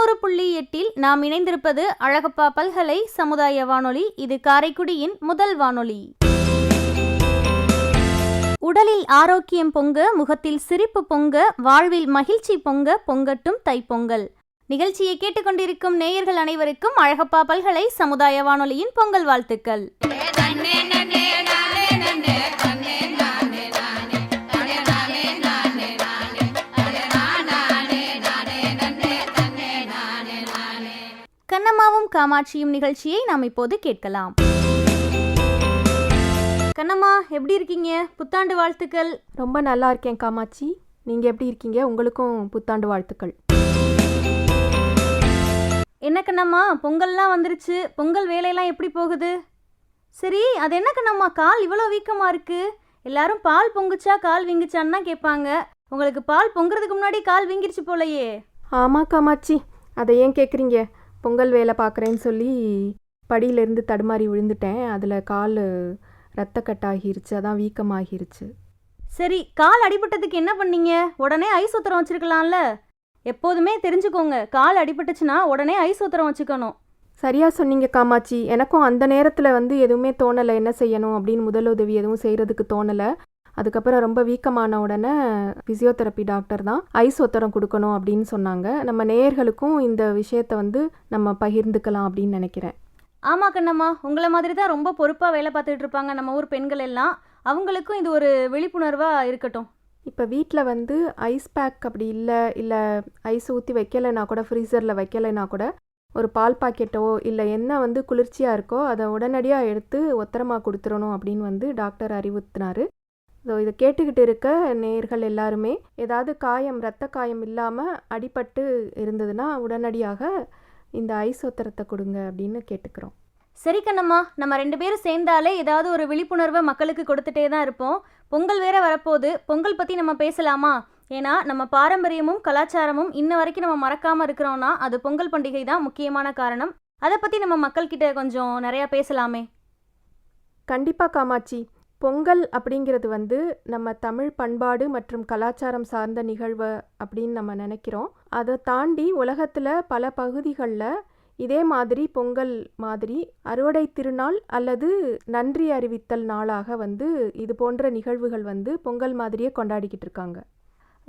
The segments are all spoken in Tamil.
90.8 நாம் இணைந்திருப்பது அழகப்பா பல்கலை சமுதாய வானொலி. இது காரைக்குடியின் முதல் வானொலி. உடலில் ஆரோக்கியம் பொங்க, முகத்தில் சிரிப்பு பொங்க, வாழ்வில் மகிழ்ச்சி பொங்க, பொங்கட்டும் தைப்பொங்கல். நிகழ்ச்சியை கேட்டுக்கொண்டிருக்கும் நேயர்கள் அனைவருக்கும் அழகப்பா பல்கலை சமுதாய வானொலியின் பொங்கல் வாழ்த்துக்கள். கண்ணம்மாவும் காமாட்சியும் நிகழ்ச்சியை நாம் இப்போது கேட்கலாம். கண்ணம்மா, எப்படி இருக்கீங்க? புத்தாண்டு வாழ்த்துக்கள். ரொம்ப நல்லா இருக்கேன் காமாட்சி. நீங்கள் எப்படி இருக்கீங்க? உங்களுக்கும் புத்தாண்டு வாழ்த்துக்கள். என்ன கண்ணம்மா, பொங்கல்லாம் வந்துருச்சு. பொங்கல் வேலையெல்லாம் எப்படி போகுது? சரி, அது என்ன கண்ணம்மா, கால் இவ்வளோ வீக்கமாக இருக்கு? எல்லாரும் பால் பொங்குச்சா கால் வீங்குச்சான்னு தான் கேட்பாங்க. உங்களுக்கு பால் பொங்குறதுக்கு முன்னாடி கால் வீங்கிருச்சு போலையே. ஆமாம் காமாட்சி, அதை ஏன் கேட்குறீங்க? பொங்கல் வேலை பார்க்குறேன்னு சொல்லி படியிலேருந்து தடுமாறி விழுந்துட்டேன். அதில் கால் ரத்தக்கட்டாகிருச்சு, அதான் வீக்கமாகிருச்சு. சரி, கால் அடிபட்டதுக்கு என்ன பண்ணீங்க? உடனே ஐஸ் ஒத்தரம் வச்சுருக்கலாம்ல. எப்போதுமே தெரிஞ்சுக்கோங்க, கால் அடிபட்டுச்சுன்னா உடனே ஐஸ் ஒத்தரம் வச்சுக்கணும். சரியாக சொன்னீங்க காமாட்சி. எனக்கும் அந்த நேரத்தில் எதுவுமே தோணலை, என்ன செய்யணும் அப்படின்னு முதலுதவி எதுவும் செய்கிறதுக்கு தோணலை. அதுக்கப்புறம் ரொம்ப வீக்கமான உடனே ஃபிசியோதெரப்பி டாக்டர் தான் ஐஸ் ஒத்தரம் கொடுக்கணும் அப்படின்னு சொன்னாங்க. நம்ம நேயர்களுக்கும் இந்த விஷயத்தை நம்ம பகிர்ந்துக்கலாம் அப்படின்னு நினைக்கிறேன். ஆமாம் கண்ணம்மா, உங்களை மாதிரி தான் ரொம்ப பொறுப்பாக வேலை பார்த்துட்டு இருப்பாங்க நம்ம ஊர் பெண்கள் எல்லாம். அவங்களுக்கும் இது ஒரு விழிப்புணர்வாக இருக்கட்டும். இப்போ வீட்டில் ஐஸ் பேக் அப்படி இல்லை ஐஸ் ஊற்றி வைக்கலைன்னா கூட, ஃப்ரீசரில் வைக்கலைன்னா கூட, ஒரு பால் பாக்கெட்டோ இல்லை என்ன குளிர்ச்சியாக இருக்கோ அதை உடனடியாக எடுத்து ஒத்தரமாக கொடுத்துடணும் அப்படின்னு டாக்டர் அறிவுறுத்தினார். ஸோ இதை கேட்டுக்கிட்டு இருக்க நேயர்கள் எல்லாருமே ஏதாவது காயம், இரத்த காயம் இல்லாமல் அடிபட்டு இருந்ததுன்னா உடனடியாக இந்த ஐஸ் ஒத்தரத்தை கொடுங்க அப்படின்னு கேட்டுக்கிறோம். சரி கண்ணம்மா, நம்ம 2 பேரும் சேர்ந்தாலே ஏதாவது ஒரு விழிப்புணர்வை மக்களுக்கு கொடுத்துட்டே தான் இருப்போம். பொங்கல் வேற வரப்போகுது. பொங்கல் பற்றி நம்ம பேசலாமா? ஏன்னா நம்ம பாரம்பரியமும் கலாச்சாரமும் இன்ன வரைக்கும் நம்ம மறக்காமல் இருக்கிறோன்னா அது பொங்கல் பண்டிகை தான் முக்கியமான காரணம். அதை பற்றி நம்ம மக்கள்கிட்ட கொஞ்சம் நிறையா பேசலாமே. கண்டிப்பாக காமாட்சி. பொங்கல் அப்படிங்கிறது நம்ம தமிழ் பண்பாடு மற்றும் கலாச்சாரம் சார்ந்த நிகழ்வு அப்படின்னு நம்ம நினைக்கிறோம். அதை தாண்டி உலகத்தில் பல பகுதிகளில் இதே மாதிரி பொங்கல் மாதிரி அறுவடை திருநாள் அல்லது நன்றி அறிவித்தல் நாளாக இது போன்ற நிகழ்வுகள் பொங்கல் மாதிரியே கொண்டாடிக்கிட்டு இருக்காங்க.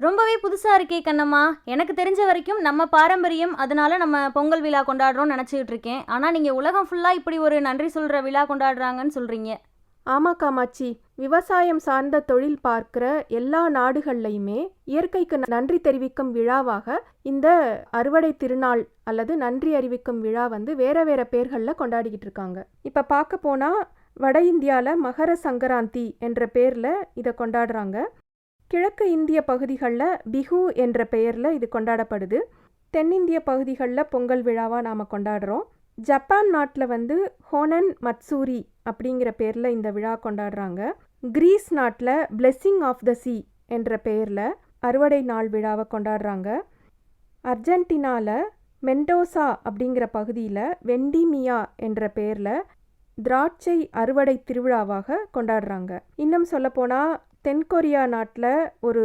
ரொம்பவே புதுசாக இருக்கே கண்ணம்மா. எனக்கு தெரிஞ்ச வரைக்கும் நம்ம பாரம்பரியம், அதனால நம்ம பொங்கல் விழா கொண்டாடுறோம்னு நினச்சிக்கிட்டு இருக்கேன். ஆனால் நீங்கள் உலகம் ஃபுல்லாக இப்படி ஒரு நன்றி சொல்கிற விழா கொண்டாடுறாங்கன்னு சொல்கிறீங்க. ஆமாம் காமாட்சி, விவசாயம் சார்ந்த தொழில் பார்க்குற எல்லா நாடுகள்லையுமே இயற்கைக்கு நன்றி தெரிவிக்கும் விழாவாக இந்த அறுவடை திருநாள் அல்லது நன்றி அறிவிக்கும் விழா வேற வேற பேர்களில் கொண்டாடிக்கிட்டு இருக்காங்க. இப்போ பார்க்க போனால் வட இந்தியாவில் மகர சங்கராந்தி என்ற பேரில் இதை கொண்டாடுறாங்க. கிழக்கு இந்திய பகுதிகளில் பிஹு என்ற பெயரில் இது கொண்டாடப்படுது. தென்னிந்திய பகுதிகளில் பொங்கல் விழாவாக நாம் கொண்டாடுறோம். ஜப்பான் நாட்டில் ஹோனன் மட்சூரி அப்படிங்கிற பேரில் இந்த விழா கொண்டாடுறாங்க. கிரீஸ் நாட்டில் பிளெஸ்ஸிங் ஆஃப் த சீ என்ற பெயரில் அறுவடை நாள் விழாவை கொண்டாடுறாங்க. அர்ஜென்டினாவில் மெண்டோசா அப்படிங்கிற பகுதியில் வெண்டிமியா என்ற பெயரில் திராட்சை அறுவடை திருவிழாவாக கொண்டாடுறாங்க. இன்னும் சொல்லப்போனால் தென்கொரியா நாட்டில் ஒரு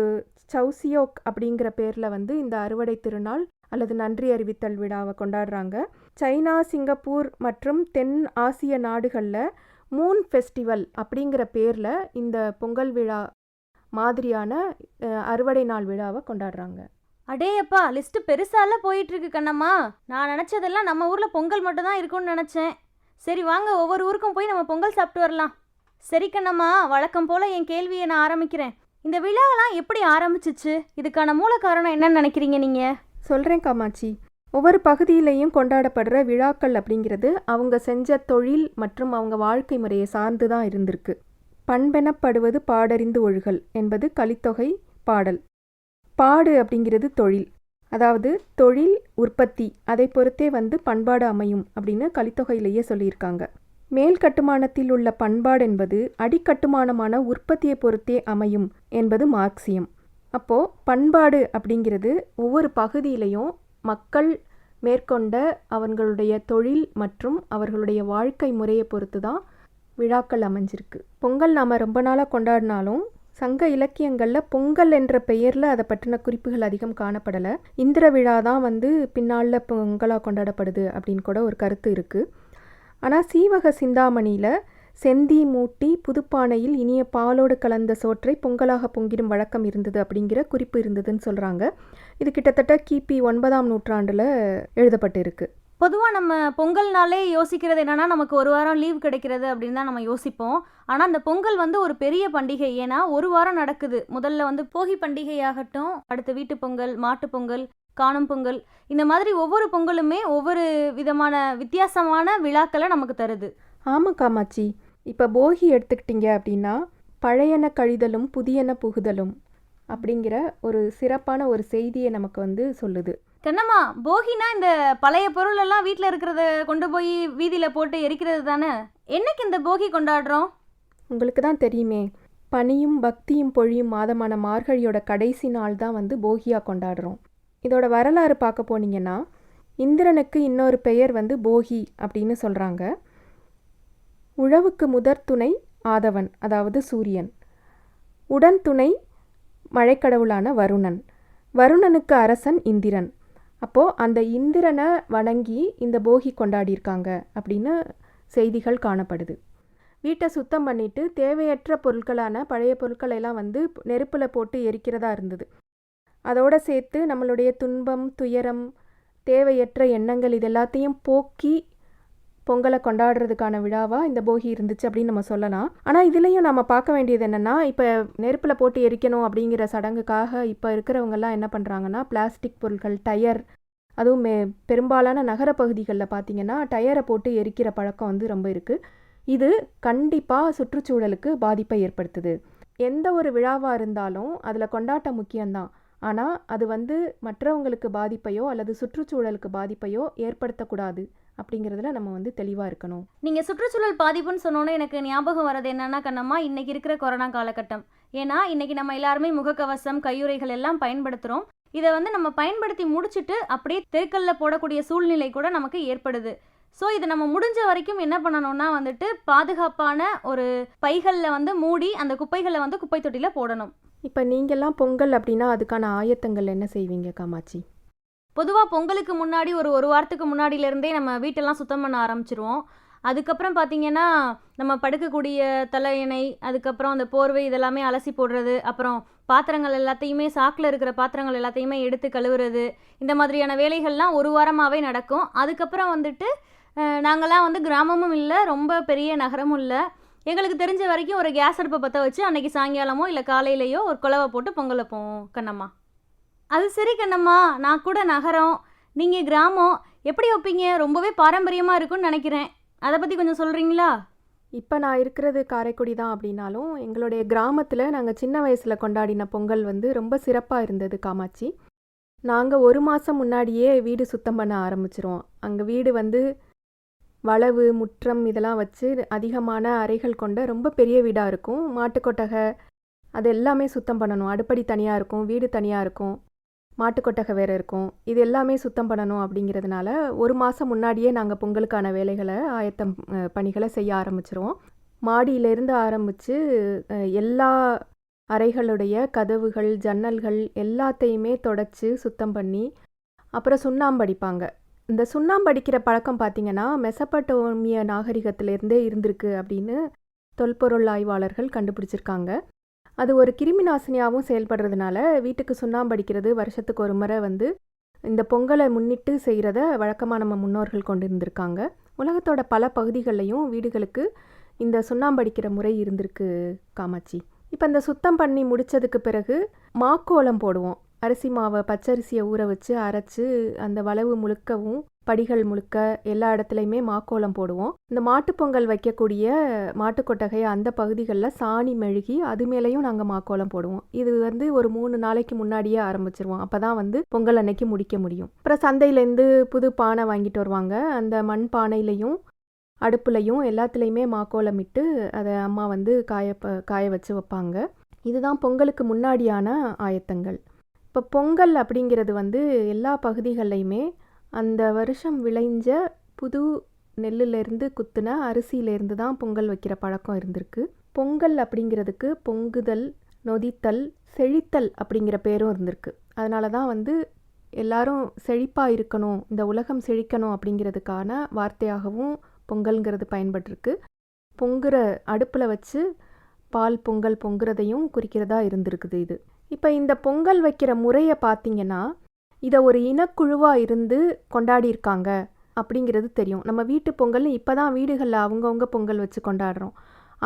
சவுசியோக் அப்படிங்கிற பேரில் இந்த அறுவடை திருநாள் அல்லது நன்றி அறிவித்தல் விழாவை கொண்டாடுறாங்க. சைனா, சிங்கப்பூர் மற்றும் தென் ஆசிய நாடுகளில் மூன் ஃபெஸ்டிவல் அப்படிங்கிற பேரில் இந்த பொங்கல் விழா மாதிரியான அறுவடை நாள் விழாவை கொண்டாடுறாங்க. அடேயப்பா, லிஸ்ட்டு பெருசால போயிட்டுருக்கு கண்ணம்மா. நான் நினச்சதெல்லாம் நம்ம ஊரில் பொங்கல் மட்டும் தான் இருக்கும்னு நினச்சேன். சரி வாங்க, ஒவ்வொரு ஊருக்கும் போய் நம்ம பொங்கல் சாப்பிட்டு வரலாம். சரி கண்ணம்மா, வழக்கம் போல் என் கேள்வியை நான் ஆரம்பிக்கிறேன். இந்த விழாவெல்லாம் எப்படி ஆரம்பிச்சிச்சு? இதுக்கான மூல காரணம் என்னன்னு நினைக்கிறீங்க நீங்கள்? சொல்கிறேன் காமாட்சி. ஒவ்வொரு பகுதியிலையும் கொண்டாடப்படுற விழாக்கள் அப்படிங்கிறது அவங்க செஞ்ச தொழில் மற்றும் அவங்க வாழ்க்கை முறையை சார்ந்து தான் இருந்திருக்கு. பண்பெனப்படுவது பாடறிந்து ஒழுகல் என்பது கலித்தொகை பாடல். பாடு அப்படிங்கிறது தொழில், அதாவது தொழில் உற்பத்தி, அதை பொறுத்தே பண்பாடு அமையும் அப்படின்னு கலித்தொகையிலேயே சொல்லியிருக்காங்க. மேல் கட்டுமானத்தில் உள்ள பண்பாடு என்பது அடிக்கட்டுமானமான உற்பத்தியை பொறுத்தே அமையும் என்பது மார்க்சியம். அப்போது பண்பாடு அப்படிங்கிறது ஒவ்வொரு பகுதியிலையும் மக்கள் மேற்கொண்ட அவர்களுடைய தொழில் மற்றும் அவர்களுடைய வாழ்க்கை முறையை பொறுத்து தான் விழாக்கள் அமைஞ்சிருக்கு. பொங்கல் நாம் ரொம்ப நாளாக கொண்டாடினாலும் சங்க இலக்கியங்களில் பொங்கல் என்ற பெயரில் அதை பற்றின குறிப்புகள் அதிகம் காணப்படலை. இந்திர விழா தான் வந்து பின்னால் பொங்கலாக கொண்டாடப்படுது அப்படின்னு கூட ஒரு கருத்து இருக்குது. ஆனால் சீவக சிந்தாமணியில் செந்தி மூட்டி புதுப்பானையில் இனிய பாலோடு கலந்த சோற்றை பொங்கலாக பொங்கிடும் வழக்கம் இருந்தது அப்படிங்கிற குறிப்பு இருந்ததுன்னு சொல்கிறாங்க. இது கிட்டத்தட்ட கிபி 9ஆம் நூற்றாண்டில் எழுதப்பட்டிருக்கு. பொதுவாக நம்ம பொங்கல்னாலே யோசிக்கிறது என்னன்னா நமக்கு ஒரு வாரம் லீவ் கிடைக்கிறது அப்படின்னு தான் நம்ம யோசிப்போம். ஆனால் அந்த பொங்கல் வந்து ஒரு பெரிய பண்டிகை. ஏன்னா ஒரு வாரம் நடக்குது. முதல்ல வந்து போகி பண்டிகையாகட்டும், அடுத்து வீட்டு பொங்கல், மாட்டு பொங்கல், காணும் பொங்கல், இந்த மாதிரி ஒவ்வொரு பொங்கலுமே ஒவ்வொரு விதமான வித்தியாசமான விழாக்களை நமக்கு தருது. ஆமாம் காமாட்சி, இப்போ போகி எடுத்துக்கிட்டிங்க அப்படின்னா பழையன கழிதலும் புதியன புகுதலும் அப்படிங்கிற ஒரு சிறப்பான ஒரு செய்தியை நமக்கு வந்து சொல்லுது. கண்ணம்மா, போகினா இந்த பழைய பொருள் எல்லாம் வீட்டில் இருக்கிறத கொண்டு போய் வீதியில் போட்டு எரிக்கிறது தானே? என்னைக்கு இந்த போகி கொண்டாடுறோம்? உங்களுக்கு தான் தெரியுமே, பனியும் பக்தியும் பொழியும் மாதமான மார்கழியோட கடைசி நாள் தான் வந்து போகியாக கொண்டாடுறோம். இதோட வரலாறு பார்க்க போனீங்கன்னா இந்திரனுக்கு இன்னொரு பெயர் வந்து போகி அப்படின்னு சொல்கிறாங்க. உழவுக்கு முதற் துணை ஆதவன், அதாவது சூரியன். உடன் துணை மழைக்கடவுளான வருணன். வருணனுக்கு அரசன் இந்திரன். அப்போது அந்த இந்திரனை வணங்கி இந்த போகி கொண்டாடியிருக்காங்க அப்படின்னு செய்திகள் காணப்படுது. வீட்டை சுத்தம் பண்ணிவிட்டு தேவையற்ற பொருட்களான பழைய பொருட்களெல்லாம் வந்து நெருப்பில் போட்டு எரிக்கிறதா இருந்தது. அதோடு சேர்த்து நம்மளுடைய துன்பம், துயரம், தேவையற்ற எண்ணங்கள் இது எல்லாத்தையும் போக்கி பொங்கலை கொண்டாடுறதுக்கான விழாவாக இந்த போகி இருந்துச்சு அப்படின்னு நம்ம சொல்லலாம். ஆனால் இதுலேயும் நம்ம பார்க்க வேண்டியது என்னென்னா, இப்போ நெருப்பில் போட்டு எரிக்கணும் அப்படிங்கிற சடங்குக்காக இப்போ இருக்கிறவங்கெல்லாம் என்ன பண்ணுறாங்கன்னா, பிளாஸ்டிக் பொருட்கள், டயர், அதுவும் பெரும்பாலான நகர பகுதிகளில் பார்த்திங்கன்னா டயரை போட்டு எரிக்கிற பழக்கம் வந்து ரொம்ப இருக்குது. இது கண்டிப்பாக சுற்றுச்சூழலுக்கு பாதிப்பை ஏற்படுத்துது. எந்த ஒரு விழாவாக இருந்தாலும் அதில் கொண்டாட்டம் முக்கியம்தான். ஆனால் அது வந்து மற்றவங்களுக்கு பாதிப்பையோ அல்லது சுற்றுச்சூழலுக்கு பாதிப்பையோ ஏற்படுத்தக்கூடாது அப்படிங்கிறதுல நம்ம வந்து தெளிவாக இருக்கணும். நீங்கள் சுற்றுச்சூழல் பாதிப்புன்னு சொன்னோன்னே எனக்கு ஞாபகம் வர்றது என்னன்னா கண்ணம்மா, இன்றைக்கி இருக்கிற கொரோனா காலகட்டம். ஏன்னா இன்றைக்கி நம்ம எல்லாருமே முகக்கவசம், கையுறைகள் எல்லாம் பயன்படுத்துகிறோம். இதை வந்து நம்ம பயன்படுத்தி முடிச்சுட்டு அப்படியே தெருக்கல்ல போடக்கூடிய சூழ்நிலை கூட நமக்கு ஏற்படுது. ஸோ இதை நம்ம முடிஞ்ச வரைக்கும் என்ன பண்ணணும்னா வந்துட்டு பாதுகாப்பான ஒரு பைகளில் வந்து மூடி அந்த குப்பைகளை வந்து குப்பை தொட்டியில் போடணும். இப்போ நீங்கள்லாம் பொங்கல் அப்படின்னா அதுக்கான ஆயத்தங்கள் என்ன செய்வீங்க காமாட்சி? பொதுவாக பொங்கலுக்கு முன்னாடி ஒரு வாரத்துக்கு முன்னாடியிலேருந்தே நம்ம வீட்டெல்லாம் சுத்தம் பண்ண ஆரம்பிச்சிருவோம். அதுக்கப்புறம் பார்த்திங்கன்னா நம்ம படுக்கக்கூடிய தலையணை, அதுக்கப்புறம் அந்த போர்வை இதெல்லாமே அலசி போடுறது, அப்புறம் பாத்திரங்கள் எல்லாத்தையுமே சாக்கில் இருக்கிற பாத்திரங்கள் எல்லாத்தையுமே எடுத்து கழுவுறது, இந்த மாதிரியான வேலைகள்லாம் ஒரு வாரமாகவே நடக்கும். அதுக்கப்புறம் வந்துட்டு நாங்கள்லாம் வந்து கிராமமும் இல்லை, ரொம்ப பெரிய நகரமும் இல்லை. எங்களுக்கு தெரிஞ்ச வரைக்கும் ஒரு கேஸ் அடுப்பை பற்ற வச்சு அன்றைக்கி சாயங்காலமோ இல்லை காலையிலையோ ஒரு குலவை போட்டு பொங்கல் வைப்போம் கண்ணம்மா. அது சரி கண்ணம்மா, நான் கூட நகரம், நீங்கள் கிராமம், எப்படி வைப்பீங்க? ரொம்பவே பாரம்பரியமாக இருக்குன்னு நினைக்கிறேன். அதை பற்றி கொஞ்சம் சொல்கிறீங்களா? இப்போ நான் இருக்கிறது காரைக்குடி தான் அப்படின்னாலும் எங்களுடைய கிராமத்தில் நாங்கள் சின்ன வயசில் கொண்டாடின பொங்கல் வந்து ரொம்ப சிறப்பாக இருந்தது காமாட்சி. நாங்கள் 1 மாதம் முன்னாடியே வீடு சுத்தம் பண்ண ஆரம்பிச்சிருவோம். அங்கே வீடு வந்து வளவு, முற்றம் இதெல்லாம் வச்சு அதிகமான அறைகள் கொண்ட ரொம்ப பெரிய வீடாக இருக்கும். மாட்டுக்கொட்டகை அது எல்லாமே சுத்தம் பண்ணணும். அடுப்படி தனியாக இருக்கும், வீடு தனியாக இருக்கும், மாட்டுக்கொட்டகை வேறு இருக்கும். இது எல்லாமே சுத்தம் பண்ணணும் அப்படிங்கிறதுனால 1 மாதம் முன்னாடியே நாங்கள் பொங்கலுக்கான வேலைகளை ஆயத்தம் பணிகளை செய்ய ஆரம்பிச்சிருவோம். மாடியிலேருந்து ஆரம்பித்து எல்லா அறைகளுடைய கதவுகள், ஜன்னல்கள் எல்லாத்தையுமே தொடச்சி சுத்தம் பண்ணி அப்புறம் சுண்ணாம்பு அடிப்பாங்க. இந்த சுண்ணாம்பு அடிக்கிற பழக்கம் பார்த்திங்கன்னா மெசபடோமிய நாகரிகத்திலேருந்தே இருந்திருக்கு அப்படின்னு தொல்பொருள் ஆய்வாளர்கள் கண்டுபிடிச்சிருக்காங்க. அது ஒரு கிருமி நாசினியாகவும் செயல்படுறதுனால வீட்டுக்கு சுண்ணாம்பு அடிக்கிறது வருஷத்துக்கு ஒரு முறை வந்து இந்த பொங்கலை முன்னிட்டு செய்கிறத வழக்கமாக நம்ம முன்னோர்கள் கொண்டு இருந்திருக்காங்க. உலகத்தோட பல பகுதிகள்லையும் வீடுகளுக்கு இந்த சுண்ணாம்பு அடிக்கிற முறை இருந்திருக்கு காமாட்சி. இப்போ இந்த சுத்தம் பண்ணி முடித்ததுக்கு பிறகு மாக்கோலம் போடுவோம். அரிசி மாவை, பச்சரிசியை ஊற வச்சு அரைச்சி அந்த வளவு முழுக்கவும் படிகள் முழுக்க எல்லா இடத்துலையுமே மாக்கோலம் போடுவோம். இந்த மாட்டுப்பொங்கல் வைக்கக்கூடிய மாட்டுக்கொட்டகை அந்த பகுதிகளில் சாணி மெழுகி அது மேலேயும் நாங்கள் மாக்கோலம் போடுவோம். இது வந்து ஒரு 3 நாளைக்கு முன்னாடியே ஆரம்பிச்சிருவோம். அப்போ தான் வந்து பொங்கல் அன்னைக்கு முடிக்க முடியும். அப்புறம் சந்தையிலேருந்து புது பானை வாங்கிட்டு வருவாங்க. அந்த மண் பானையிலையும் அடுப்புலையும் எல்லாத்துலேயுமே மாக்கோலமிட்டு அதை அம்மா வந்து காய வச்சு வைப்பாங்க. இதுதான் பொங்கலுக்கு முன்னாடியான ஆயத்தங்கள். இப்போ பொங்கல் அப்படிங்கிறது வந்து எல்லா பகுதிகள்லையுமே அந்த வருஷம் விளைஞ்ச புது நெல்லுலேருந்து குத்துன அரிசியிலேருந்து தான் பொங்கல் வைக்கிற பழக்கம் இருந்திருக்கு. பொங்கல் அப்படிங்கிறதுக்கு பொங்குதல் நொதித்தல், செழித்தல் அப்படிங்கிற பேரும் இருந்திருக்கு. அதனால தான் வந்து எல்லாரும் செழிப்பாக இருக்கணும், இந்த உலகம் செழிக்கணும் அப்படிங்கிறதுக்கான வார்த்தையாகவும் பொங்கல்ங்கிறது பயன்பட்டிருக்கு. பொங்குற அடுப்பில் வச்சு பால் பொங்கல் பொங்குறதையும் குறிக்கிறதா இருந்திருக்குது இது. இப்போ இந்த பொங்கல் வைக்கிற முறையை பார்த்தீங்கன்னா, இதை ஒரு இனக்குழுவாக இருந்து கொண்டாடியிருக்காங்க அப்படிங்கிறது தெரியும். நம்ம வீட்டு பொங்கல்னு இப்போ தான் வீடுகளில் அவங்கவுங்க பொங்கல் வச்சு கொண்டாடுறோம்.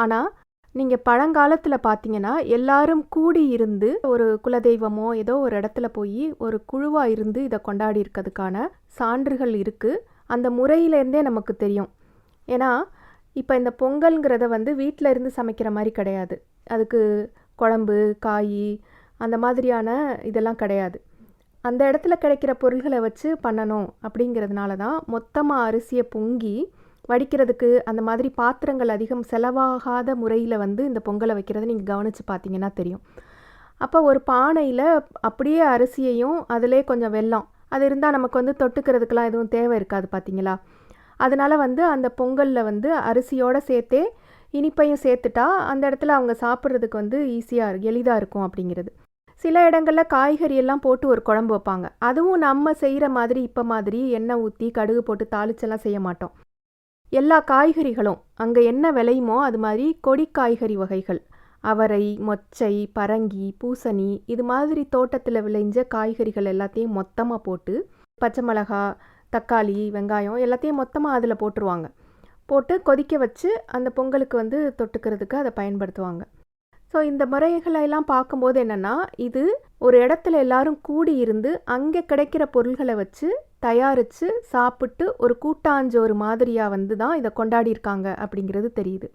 ஆனால் நீங்கள் பழங்காலத்தில் பார்த்தீங்கன்னா எல்லாரும் கூடி இருந்து ஒரு குலதெய்வமோ ஏதோ ஒரு இடத்துல போய் ஒரு குழுவாக இருந்து இதை கொண்டாடி இருக்கிறதுக்கான சான்றுகள் இருக்குது. அந்த முறையிலேருந்தே நமக்கு தெரியும். ஏன்னா இப்போ இந்த பொங்கல்ங்கிறத வந்து வீட்டில் இருந்து சமைக்கிற மாதிரி கிடையாது. அதுக்கு குழம்பு, காய் அந்த மாதிரியான இதெல்லாம் கிடையாது. அந்த இடத்துல கிடைக்கிற பொருள்களை வச்சு பண்ணணும் அப்படிங்கிறதுனால தான் மொத்தமாக அரிசியை பொங்கி வடிக்கிறதுக்கு அந்த மாதிரி பாத்திரங்கள் அதிகம் செலவாகாத முறையில் வந்து இந்த பொங்கலை வைக்கிறத நீங்கள் கவனித்து பார்த்தீங்கன்னா தெரியும். அப்போ ஒரு பானையில் அப்படியே அரிசியையும் அதிலே கொஞ்சம் வெல்லம் அது இருந்தால் நமக்கு வந்து தொட்டுக்கிறதுக்கெலாம் எதுவும் தேவை இருக்காது பார்த்தீங்களா. அதனால் வந்து அந்த பொங்கலில் வந்து அரிசியோடு சேர்த்தே இனிப்பையும் சேர்த்துட்டா அந்த இடத்துல அவங்க சாப்பிட்றதுக்கு வந்து எளிதாக இருக்கும் அப்படிங்கிறது. சில இடங்களில் காய்கறி எல்லாம் போட்டு ஒரு குழம்பு வைப்பாங்க. அதுவும் நம்ம செய்கிற மாதிரி இப்போ மாதிரி எண்ணெய் ஊற்றி கடுகு போட்டு தாளிச்செல்லாம் செய்ய மாட்டோம். எல்லா காய்கறிகளும் அங்கே என்ன விளையுமோ அது மாதிரி கொடி காய்கறி வகைகள், அவரை, மொச்சை, பரங்கி, பூசணி இது மாதிரி தோட்டத்தில் விளைஞ்ச காய்கறிகள் எல்லாத்தையும் மொத்தமாக போட்டு பச்சை மிளகா, தக்காளி, வெங்காயம் எல்லாத்தையும் மொத்தமாக அதில் போட்டுருவாங்க. போட்டு கொதிக்க வச்சு அந்த பொங்கலுக்கு வந்து தொட்டுக்கிறதுக்கு அதை பயன்படுத்துவாங்க. ஸோ இந்த முறைகளெல்லாம் பார்க்கும்போது என்னென்னா, இது ஒரு இடத்துல எல்லாரும் கூடி இருந்து அங்கே கிடைக்கிற பொருள்களை வச்சு தயாரித்து சாப்பிட்டு ஒரு கூட்டாஞ்சோறு மாதிரியாக வந்து தான் இதை கொண்டாடியிருக்காங்க அப்படிங்கிறது தெரியுது.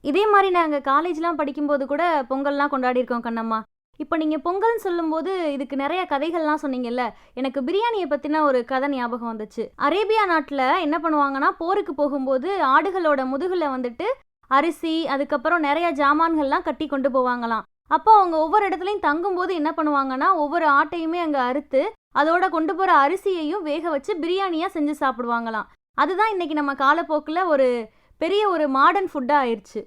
இதே மாதிரி நாங்கள் காலேஜ்லாம் படிக்கும்போது கூட பொங்கல்லாம் கொண்டாடியிருக்கோம் கண்ணம்மா. இப்போ நீங்கள் பொங்கல்னு சொல்லும்போது இதுக்கு நிறைய கதைகள்லாம் சொன்னீங்கல்ல, எனக்கு பிரியாணியை பற்றின ஒரு கதை ஞாபகம் வந்துச்சு. அரேபியா நாட்டில் என்ன பண்ணுவாங்கன்னா, போருக்கு போகும்போது ஆடுகளோட முதுகில் வந்துட்டு அரிசி அதுக்கப்புறம் நிறைய ஜாமான்கள்லாம் கட்டி கொண்டு போவாங்களாம். அப்போ அவங்க ஒவ்வொரு இடத்துலையும் தங்கும்போது என்ன பண்ணுவாங்கன்னா, ஒவ்வொரு ஆட்டையுமே அங்கே அறுத்து அதோட கொண்டு போகிற அரிசியையும் வேக வச்சு பிரியாணியாக செஞ்சு சாப்பிடுவாங்களாம். அதுதான் இன்னைக்கு நம்ம காலப்போக்கில் ஒரு பெரிய ஒரு மாடர்ன் ஃபுட்டாக ஆயிடுச்சு.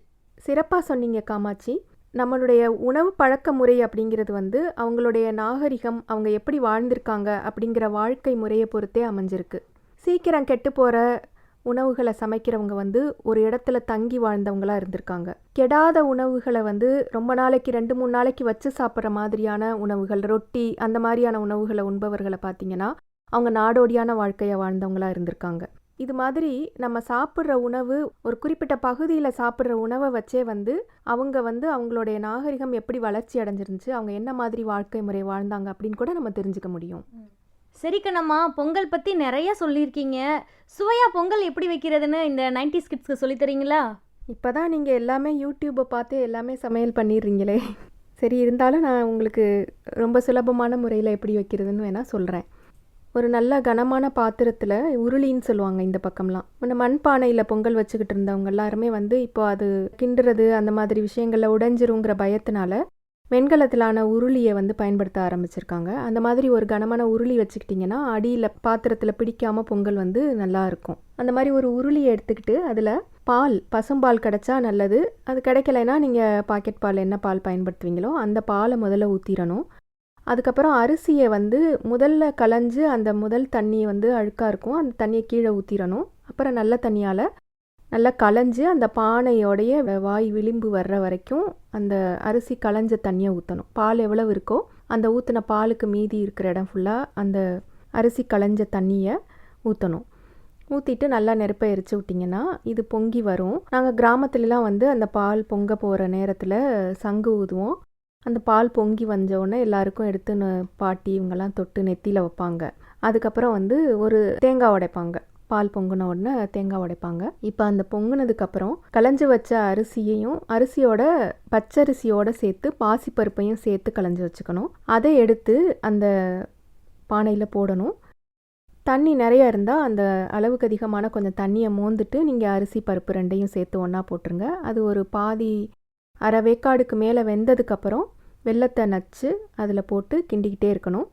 சிறப்பாக சொன்னீங்க காமாட்சி. நம்மளுடைய உணவு பழக்க முறை அப்படிங்கிறது வந்து அவங்களுடைய நாகரிகம், அவங்க எப்படி வாழ்ந்திருக்காங்க அப்படிங்கிற வாழ்க்கை முறையை பொறுத்தே அமைஞ்சிருக்கு. சீக்கிரம் கெட்டு போகிற உணவுகளை சமைக்கிறவங்க வந்து ஒரு இடத்துல தங்கி வாழ்ந்தவங்களாக இருந்திருக்காங்க. கெடாத உணவுகளை வந்து ரொம்ப நாளைக்கு 2-3 நாளைக்கு வச்சு சாப்பிட்ற மாதிரியான உணவுகள், ரொட்டி அந்த மாதிரியான உணவுகளை உண்பவர்களை பார்த்திங்கன்னா அவங்க நாடோடியான வாழ்க்கையை வாழ்ந்தவங்களாக இருந்திருக்காங்க. இது மாதிரி நம்ம சாப்பிட்ற உணவு, ஒரு குறிப்பிட்ட பகுதியில் சாப்பிட்ற உணவை வச்சே வந்து அவங்க வந்து அவங்களுடைய நாகரிகம் எப்படி வளர்ச்சி அடைஞ்சிருந்துச்சு, அவங்க என்ன மாதிரி வாழ்க்கை முறை வாழ்ந்தாங்க அப்படின்னு கூட நம்ம தெரிஞ்சுக்க முடியும். சரி கண்ணம்மா, பொங்கல் பற்றி நிறைய சொல்லியிருக்கீங்க. சுவையாக பொங்கல் எப்படி வைக்கிறதுன்னு இந்த 90s கிட்ஸ்க்கு சொல்லித்தரீங்களா? இப்போ தான் நீங்கள் எல்லாமே யூடியூப்பை பார்த்து எல்லாமே சமையல் பண்ணிடுறீங்களே. சரி, இருந்தாலும் நான் உங்களுக்கு ரொம்ப சுலபமான முறையில் எப்படி வைக்கிறதுன்னு வேணால் சொல்கிறேன். ஒரு நல்ல கனமான பாத்திரத்தில், உருளின்னு சொல்லுவாங்க இந்த பக்கம்லாம், முன்ன மண்பானையில் பொங்கல் வச்சுக்கிட்டு இருந்தவங்க எல்லாருமே வந்து இப்போ அது கிண்டுறது அந்த மாதிரி விஷயங்களில் உடைஞ்சிருங்கிற பயத்தினால வெண்கலத்திலான உருளியை வந்து பயன்படுத்த ஆரம்பிச்சிருக்காங்க. அந்த மாதிரி ஒரு கனமான உருளி வச்சுக்கிட்டிங்கன்னா அடியில் பாத்திரத்தில் பிடிக்காமல் பொங்கல் வந்து நல்லா இருக்கும். அந்த மாதிரி ஒரு உருளியை எடுத்துக்கிட்டு அதில் பால், பசும்பால் கிடச்சா நல்லது. அது கிடைக்கலைன்னா நீங்கள் பாக்கெட் பால் என்ன பால் பயன்படுத்துவீங்களோ அந்த பாலை முதல்ல ஊற்றிடணும். அதுக்கப்புறம் அரிசியை வந்து முதல்ல களைஞ்சு அந்த முதல் தண்ணி வந்து அழுக்காக இருக்கும், அந்த தண்ணியை கீழே ஊற்றிடணும். அப்புறம் நல்ல தண்ணியால் நல்லா களைஞ்சு அந்த பானையோடைய வாய் விளிம்பு வர்ற வரைக்கும் அந்த அரிசி களைஞ்ச தண்ணியை ஊற்றணும். பால் எவ்வளவு இருக்கோ அந்த ஊற்றின பாலுக்கு மீதி இருக்கிற இடம் ஃபுல்லாக அந்த அரிசி களைஞ்ச தண்ணியை ஊற்றணும். ஊற்றிட்டு நல்லா நெருப்பை எரிச்சு விட்டிங்கன்னா இது பொங்கி வரும். நாங்கள் கிராமத்துலலாம் வந்து அந்த பால் பொங்க போகிற நேரத்தில் சங்கு ஊதுவோம். அந்த பால் பொங்கி வந்தோடனே எல்லாருக்கும் எடுத்து பாட்டி இவங்கெல்லாம் தொட்டு நெத்தியில் வைப்பாங்க. அதுக்கப்புறம் வந்து ஒரு தேங்காய் உடைப்பாங்க. பால் பொங்கின உடனே தேங்காய் உடைப்பாங்க. இப்போ அந்த பொங்கினதுக்கப்புறம் களைஞ்சி வச்ச அரிசியையும் அரிசியோட பச்சரிசியோடு சேர்த்து பாசிப்பருப்பையும் சேர்த்து களைஞ்சி வச்சுக்கணும். அதை எடுத்து அந்த பானையில் போடணும். தண்ணி நிறையா இருந்தால் அந்த அளவுக்கு அதிகமான கொஞ்சம் தண்ணியை மோந்துட்டு நீங்கள் அரிசி பருப்பு ரெண்டையும் சேர்த்து ஒன்றா போட்டுருங்க. அது ஒரு பாதி அரை வேக்காடுக்கு மேலே வெந்ததுக்கப்புறம் வெல்லத்தை நச்சு அதில் போட்டு கிண்டிக்கிட்டே இருக்கணும்.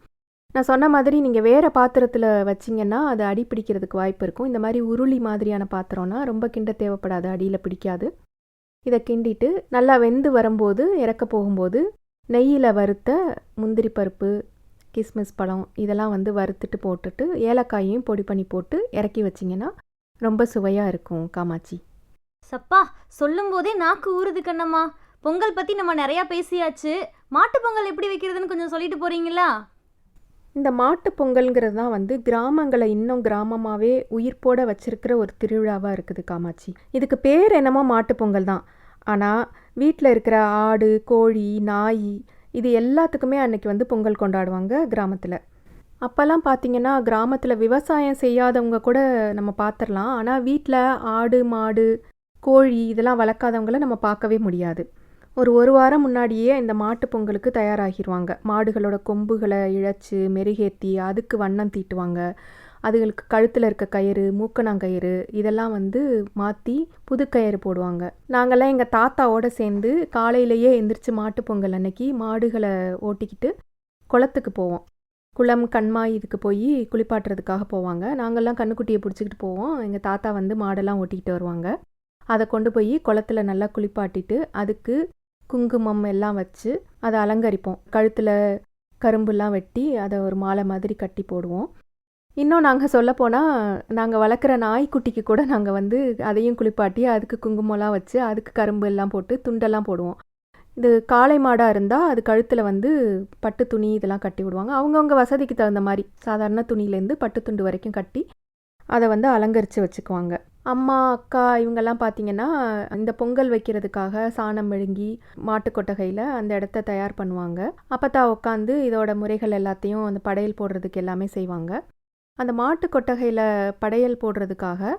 நான் சொன்ன மாதிரி நீங்கள் வேறு பாத்திரத்தில் வச்சிங்கன்னா அது அடி பிடிக்கிறதுக்கு வாய்ப்பு இருக்கும். இந்த மாதிரி உருளி மாதிரியான பாத்திரம்னா ரொம்ப கிண்ட தேவைப்படாது, அடியில் பிடிக்காது. இதை கிண்டிட்டு நல்லா வெந்து வரும்போது இறக்க போகும்போது நெய்யில் வறுத்த முந்திரி பருப்பு, கிஸ்மிஸ் பழம் இதெல்லாம் வந்து வறுத்துட்டு போட்டுட்டு ஏலக்காயையும் பொடி பண்ணி போட்டு இறக்கி வச்சிங்கன்னா ரொம்ப சுவையாக இருக்கும் காமாட்சி. சப்பா, சொல்லும் போதே நாக்கு ஊறுது கண்ணம்மா. பொங்கல் பற்றி நம்ம நிறையா பேசியாச்சு. மாட்டு பொங்கல் எப்படி வைக்கிறதுன்னு கொஞ்சம் சொல்லிட்டு போகிறீங்களா? இந்த மாட்டு பொங்கல்ங்கிறது தான் வந்து கிராமங்களை இன்னும் கிராமமாகவே உயிர்ப்போட வச்சிருக்கிற ஒரு திருவிழாவாக இருக்குது காமாட்சி. இதுக்கு பேர் என்னமோ மாட்டு பொங்கல் தான். ஆனால் வீட்டில் இருக்கிற ஆடு, கோழி, நாய் இது எல்லாத்துக்குமே அன்னைக்கு வந்து பொங்கல் கொண்டாடுவாங்க கிராமத்தில். அப்போல்லாம் பார்த்திங்கன்னா கிராமத்தில் விவசாயம் செய்யாதவங்க கூட நம்ம பார்த்துடலாம். ஆனால் வீட்டில் ஆடு, மாடு, கோழி இதெல்லாம் வளர்க்காதவங்கள நம்ம பார்க்கவே முடியாது. ஒரு வாரம் முன்னாடியே இந்த மாட்டு பொங்கலுக்கு தயாராகிடுவாங்க. மாடுகளோட கொம்புகளை இழைச்சி மெருகேற்றி அதுக்கு வண்ணம் தீட்டுவாங்க. அதுகளுக்கு கழுத்தில் இருக்க கயிறு, மூக்கணாங்கயிறு இதெல்லாம் வந்து மாற்றி புது கயிறு போடுவாங்க. நாங்கள்லாம் எங்கள் தாத்தாவோடு சேர்ந்து காலையிலேயே எந்திரிச்சு மாட்டு பொங்கல் அன்னைக்கு மாடுகளை ஓட்டிக்கிட்டு குளத்துக்கு போவோம். குளம், கண்மாய் இதுக்கு போய் குளிப்பாட்டுறதுக்காக போவாங்க. நாங்கள்லாம் கண்ணுக்குட்டியை பிடிச்சிக்கிட்டு போவோம். எங்கள் தாத்தா வந்து மாடெல்லாம் ஓட்டிக்கிட்டு வருவாங்க. அதை கொண்டு போய் குளத்துல நல்லா குளிப்பாட்டிட்டு அதுக்கு குங்குமம் எல்லாம் வச்சு அதை அலங்கரிப்போம். கழுத்தில் கரும்புலாம் வெட்டி அதை ஒரு மாலை மாதிரி கட்டி போடுவோம். இன்னும் நாங்கள் சொல்லப்போனால் நாங்கள் வளர்க்குற நாய்க்குட்டிக்கு கூட நாங்கள் வந்து அதையும் குளிப்பாட்டி அதுக்கு குங்குமம்லாம் வச்சு அதுக்கு கரும்பு எல்லாம் போட்டு துண்டெல்லாம் போடுவோம். இது காளை மாடாக இருந்தால் அது கழுத்தில் வந்து பட்டு துணி இதெல்லாம் கட்டி விடுவாங்க. அவங்கவுங்க வசதிக்கு தகுந்த மாதிரி சாதாரண துணியிலேருந்து பட்டு துண்டு வரைக்கும் கட்டி அதை வந்து அலங்கரித்து வச்சுக்குவாங்க. அம்மா, அக்கா இவங்கெல்லாம் பார்த்திங்கன்னா இந்த பொங்கல் வைக்கிறதுக்காக சாணம் மெழுங்கி மாட்டு கொட்டகையில் அந்த இடத்த தயார் பண்ணுவாங்க. அப்பத்தா உட்காந்து இதோட முறைகள் எல்லாத்தையும் அந்த படையல் போடுறதுக்கு எல்லாமே செய்வாங்க. அந்த மாட்டு கொட்டகையில் படையல் போடுறதுக்காக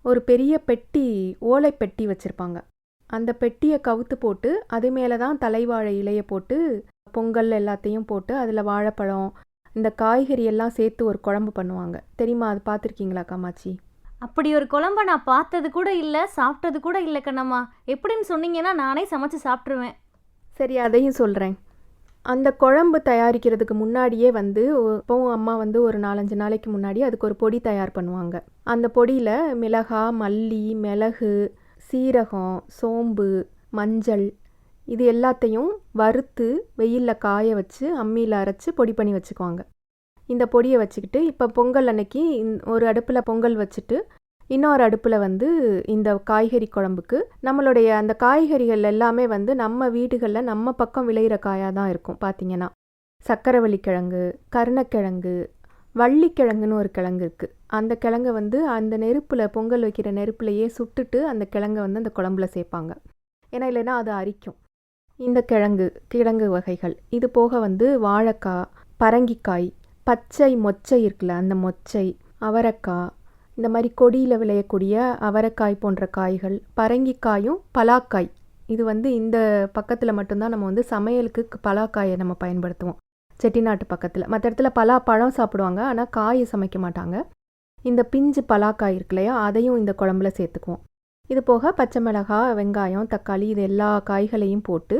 ஒரு பெரிய பெட்டி, ஓலை பெட்டி வச்சுருப்பாங்க. அந்த பெட்டியை கவுத்து போட்டு அது மேலே தான் தலைவாழை இலையை போட்டு பொங்கல் எல்லாத்தையும் போட்டு அதில் வாழைப்பழம் இந்த காய்கறி எல்லாம் சேர்த்து ஒரு குழம்பு பண்ணுவாங்க. தெரியுமா? அது பார்த்துருக்கீங்களா காமாட்சி? அப்படி ஒரு குழம்ப நான் பார்த்தது கூட இல்லை, சாப்பிட்டது கூட இல்லை கண்ணம்மா. எப்படின்னு சொன்னீங்கன்னா நானே சமைச்சு சாப்பிட்ருவேன். சரி, அதையும் சொல்கிறேன். அந்த குழம்பு தயாரிக்கிறதுக்கு முன்னாடியே வந்து இப்போவும் அம்மா வந்து ஒரு 4-5 நாளைக்கு முன்னாடி அதுக்கு ஒரு பொடி தயார் பண்ணுவாங்க. அந்த பொடியில் மிளகாய், மல்லி, மிளகு, சீரகம், சோம்பு, மஞ்சள் இது எல்லாத்தையும் வறுத்து வெயிலில் காய வச்சு அம்மியில் அரைச்சி பொடி பண்ணி வச்சுக்குவாங்க. இந்த பொடியை வச்சுக்கிட்டு இப்போ பொங்கல் அன்னைக்கு ஒரு அடுப்பில் பொங்கல் வச்சுட்டு இன்னொரு அடுப்பில் வந்து இந்த காய்கறி குழம்புக்கு நம்மளுடைய அந்த காய்கறிகள் எல்லாமே வந்து நம்ம வீடுகளில் நம்ம பக்கம் விளையிற காயாக தான் இருக்கும். பார்த்திங்கன்னா சக்கரவள்ளி கிழங்கு, கருணக்கிழங்கு, வள்ளிக்கிழங்குன்னு ஒரு கிழங்கு இருக்குது. அந்த கிழங்கை வந்து அந்த நெருப்பில் பொங்கல் வைக்கிற நெருப்புலையே சுட்டுட்டு அந்த கிழங்கை வந்து அந்த குழம்புல சேர்ப்பாங்க. ஏன்னா இல்லைன்னா அது அரிக்கும். இந்த கிழங்கு வகைகள் இது போக வந்து வாழைக்காய், பரங்கிக்காய், பச்சை மொச்சை இருக்குல்ல அந்த மொச்சை, அவரைக்காய், இந்த மாதிரி கொடியில் விளையக்கூடிய அவரைக்காய் போன்ற காய்கள், பரங்கிக்காயும் பலாக்காய். இது வந்து இந்த பக்கத்தில் மட்டும்தான் நம்ம வந்து சமையலுக்கு பலாக்காயை நம்ம பயன்படுத்துவோம். செட்டிநாட்டு பக்கத்தில் மற்ற இடத்துல பலாப்பழம் சாப்பிடுவாங்க, ஆனால் காயை சமைக்க மாட்டாங்க. இந்த பிஞ்சு பலாக்காய் இருக்கு இல்லையா, அதையும் இந்த குழம்புல சேர்த்துக்குவோம். இது போக பச்சை மிளகாய், வெங்காயம், தக்காளி இது எல்லா காய்களையும் போட்டு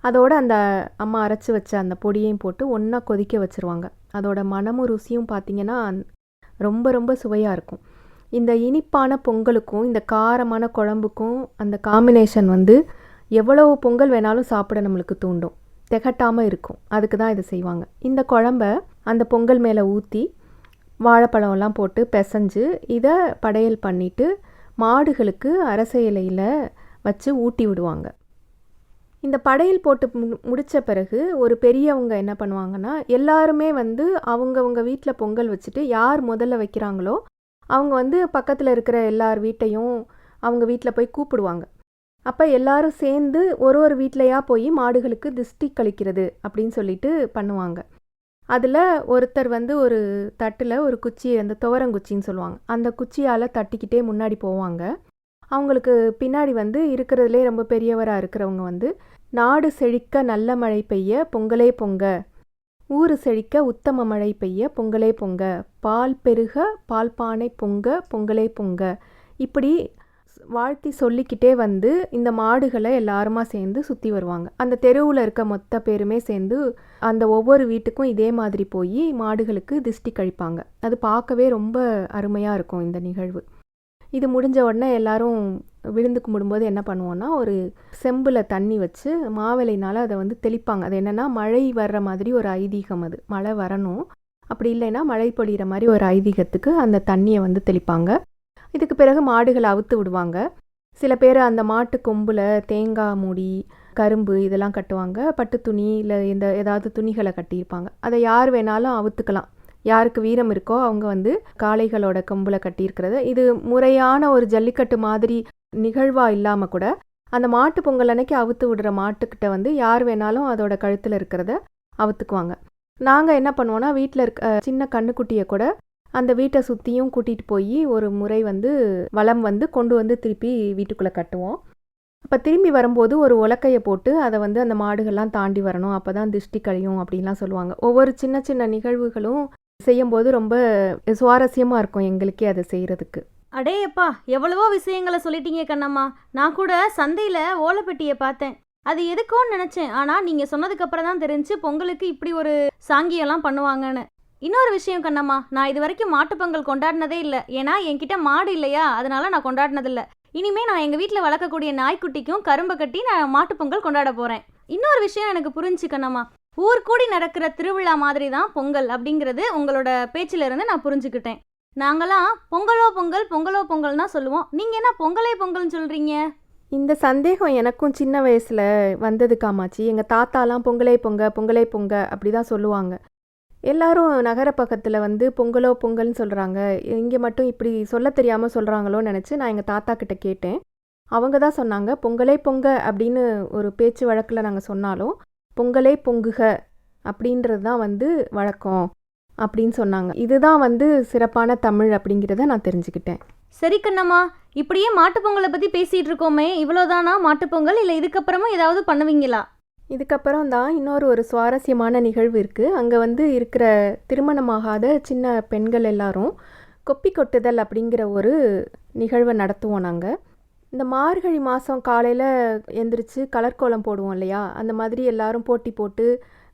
அதோட அந்த அம்மா அரைச்சி வச்ச அந்த பொடியையும் போட்டு ஒன்றா கொதிக்க வச்சுருவாங்க. அதோட மனமும் ருசியும் பார்த்திங்கன்னா ரொம்ப ரொம்ப சுவையாக இருக்கும். இந்த இனிப்பான பொங்கலுக்கும் இந்த காரமான குழம்புக்கும் அந்த காம்பினேஷன் வந்து எவ்வளவு பொங்கல் வேணாலும் சாப்பிட நம்மளுக்கு தூண்டும், திகட்டாமல் இருக்கும். அதுக்கு தான் இதை செய்வாங்க. இந்த குழம்ப அந்த பொங்கல் மேலே ஊற்றி வாழைப்பழம்லாம் போட்டு பிசைஞ்சு இதை படையல் பண்ணிவிட்டு மாடுகளுக்கு அரச இலையில் வச்சு ஊட்டி விடுவாங்க. இந்த படையல் போட்டு முடித்த பிறகு ஒரு பெரியவங்க என்ன பண்ணுவாங்கன்னா எல்லாருமே வந்து அவங்கவுங்க வீட்டில் பொங்கல் வச்சுட்டு யார் முதல்ல வைக்கிறாங்களோ அவங்க வந்து பக்கத்தில் இருக்கிற எல்லார் வீட்டையும் அவங்க வீட்டில் போய் கூப்பிடுவாங்க. அப்போ எல்லாரும் சேர்ந்து ஒரு வீட்லையாக போய் மாடுகளுக்கு திஷ்டி கழிக்கிறது அப்படின்னு சொல்லிட்டு பண்ணுவாங்க. அதில் ஒருத்தர் வந்து ஒரு தட்டில் ஒரு குச்சி, அந்த துவரங்குச்சின்னு சொல்லுவாங்க, அந்த குச்சியால் தட்டிக்கிட்டே முன்னாடி போவாங்க. அவங்களுக்கு பின்னாடி வந்து இருக்கிறதுலே ரொம்ப பெரியவராக இருக்கிறவங்க வந்து நாடு செழிக்க நல்ல மழை பெய்ய பொங்கலே பொங்க, ஊரு செழிக்க உத்தம மழை பெய்ய பொங்கலே பொங்க, பால் பெருக பால் பானை பொங்க பொங்கலே பொங்க, இப்படி வாழ்த்தி சொல்லிக்கிட்டே வந்து இந்த மாடுகளை எல்லாருமா சேர்ந்து சுற்றி வருவாங்க. அந்த தெருவில் இருக்க மொத்த பேருமே சேர்ந்து அந்த ஒவ்வொரு வீட்டுக்கும் இதே மாதிரி போய் மாடுகளுக்கு திஷ்டி கழிப்பாங்க. அது பார்க்கவே ரொம்ப அருமையாக இருக்கும் இந்த நிகழ்வு. இது முடிஞ்ச உடனே எல்லாரும் விழுந்து கும்பிடும்போது என்ன பண்ணுவோன்னா, ஒரு செம்பில் தண்ணி வச்சு மாவிலைனால் அதை வந்து தெளிப்பாங்க. அது என்னென்னா, மழை வர்ற மாதிரி ஒரு ஐதீகம். அது மழை வரணும், அப்படி இல்லைன்னா மழை பொழிகிற மாதிரி ஒரு ஐதீகத்துக்கு அந்த தண்ணியை வந்து தெளிப்பாங்க. இதுக்கு பிறகு மாடுகளை அவுத்து விடுவாங்க. சில பேர் அந்த மாட்டு கொம்பில் தேங்காய் மூடி, கரும்பு இதெல்லாம் கட்டுவாங்க. பட்டு துணி இல்லை ஏதாவது துணிகளை கட்டியிருப்பாங்க. அதை யார் வேணாலும் அவுத்துக்கலாம். யாருக்கு வீரம் இருக்கோ அவங்க வந்து காளைகளோட கொம்பில் கட்டியிருக்கிறது. இது முறையான ஒரு ஜல்லிக்கட்டு மாதிரி நிகழ்வாக இல்லாமல் கூட அந்த மாட்டு பொங்கல் அன்னைக்கு அவுத்து விடுற மாட்டுக்கிட்ட வந்து யார் வேணாலும் அதோட கழுத்தில் இருக்கிறத அவுத்துக்குவாங்க. நாங்கள் என்ன பண்ணுவோன்னா, வீட்டில் இருக்க சின்ன கண்ணுக்குட்டியை கூட அந்த வீட்டை சுற்றியும் கூட்டிகிட்டு போய் ஒரு முறை வந்து வலம் வந்து கொண்டு வந்து திருப்பி வீட்டுக்குள்ளே கட்டுவோம். அப்போ திரும்பி வரும்போது ஒரு உலக்கையை போட்டு அதை வந்து அந்த மாடுகள்லாம் தாண்டி வரணும், அப்போ தான் திருஷ்டி கழியும் அப்படின்லாம் சொல்லுவாங்க. ஒவ்வொரு சின்ன சின்ன நிகழ்வுகளும் செய்யும்போது ரொம்ப சுவாரஸ்யமாக இருக்கும் எங்களுக்கே அதை செய்கிறதுக்கு. அடேயப்பா, எவ்வளவோ விஷயங்களை சொல்லிட்டீங்க கண்ணம்மா. நான் கூட சந்தையில் ஓலைப்பெட்டியை பார்த்தேன். அது எதுக்கோன்னு நினச்சேன். ஆனால் நீங்கள் சொன்னதுக்கப்புறம் தான் தெரிஞ்சு பொங்கலுக்கு இப்படி ஒரு சாங்கியெல்லாம் பண்ணுவாங்கன்னு. இன்னொரு விஷயம் கண்ணம்மா, நான் இது வரைக்கும் மாட்டுப்பொங்கல் கொண்டாடினதே இல்லை. ஏன்னா என்கிட்ட மாடு இல்லையா, அதனால நான் கொண்டாடினதில்லை. இனிமே நான் எங்கள் வீட்டில் வளர்க்கக்கூடிய நாய்க்குட்டிக்கும் கரும்பை கட்டி நான் மாட்டுப்பொங்கல் கொண்டாட போகிறேன். இன்னொரு விஷயம் எனக்கு புரிஞ்சு கண்ணம்மா, ஊர் கூடி நடக்கிற திருவிழா மாதிரி தான் பொங்கல் அப்படிங்கிறது உங்களோட பேச்சிலிருந்து நான் புரிஞ்சுக்கிட்டேன். நாங்களாம் பொங்கலோ பொங்கல் பொங்கலோ பொங்கல் தான் சொல்லுவோம். நீங்கள் என்ன பொங்கலே பொங்கல்னு சொல்கிறீங்க? இந்த சந்தேகம் எனக்கும் சின்ன வயசில் வந்தது காமாச்சி. எங்கள் தாத்தாலாம் பொங்கலே பொங்க பொங்கலே பொங்க அப்படி தான் சொல்லுவாங்க. எல்லாரும் நகர பக்கத்தில் வந்து பொங்கலோ பொங்கல்னு சொல்கிறாங்க, இங்கே மட்டும் இப்படி சொல்ல தெரியாமல் சொல்கிறாங்களோன்னு நினச்சி நான் எங்கள் தாத்தா கிட்ட கேட்டேன். அவங்க தான் சொன்னாங்க, பொங்கலே பொங்க அப்படின்னு ஒரு பேச்சு வழக்கில் நாங்கள் சொன்னாலும் பொங்கலே பொங்குக அப்படின்றது தான் வந்து வழக்கம் அப்படின்னு சொன்னாங்க. இதுதான் வந்து சிறப்பான தமிழ் அப்படிங்கிறத நான் தெரிஞ்சுக்கிட்டேன். சரி கண்ணம்மா, இப்படியே மாட்டுப்பொங்கலை பற்றி பேசிகிட்டு இருக்கோமே, இவ்வளோதானா மாட்டுப்பொங்கல், இல்லை இதுக்கப்புறமா ஏதாவது பண்ணுவீங்களா? இதுக்கப்புறம் தான் ஒரு சுவாரஸ்யமான நிகழ்வு இருக்குது. அங்கே வந்து இருக்கிற திருமணமாகாத சின்ன பெண்கள் எல்லாரும் கொப்பி கொட்டுதல் அப்படிங்கிற ஒரு நிகழ்வை நடத்துவோம் நாங்கள். இந்த மார்கழி மாதம் காலையில் எந்திரிச்சு கலர் கோலம் போடுவோம் இல்லையா, அந்த மாதிரி எல்லாரும் போட்டி போட்டு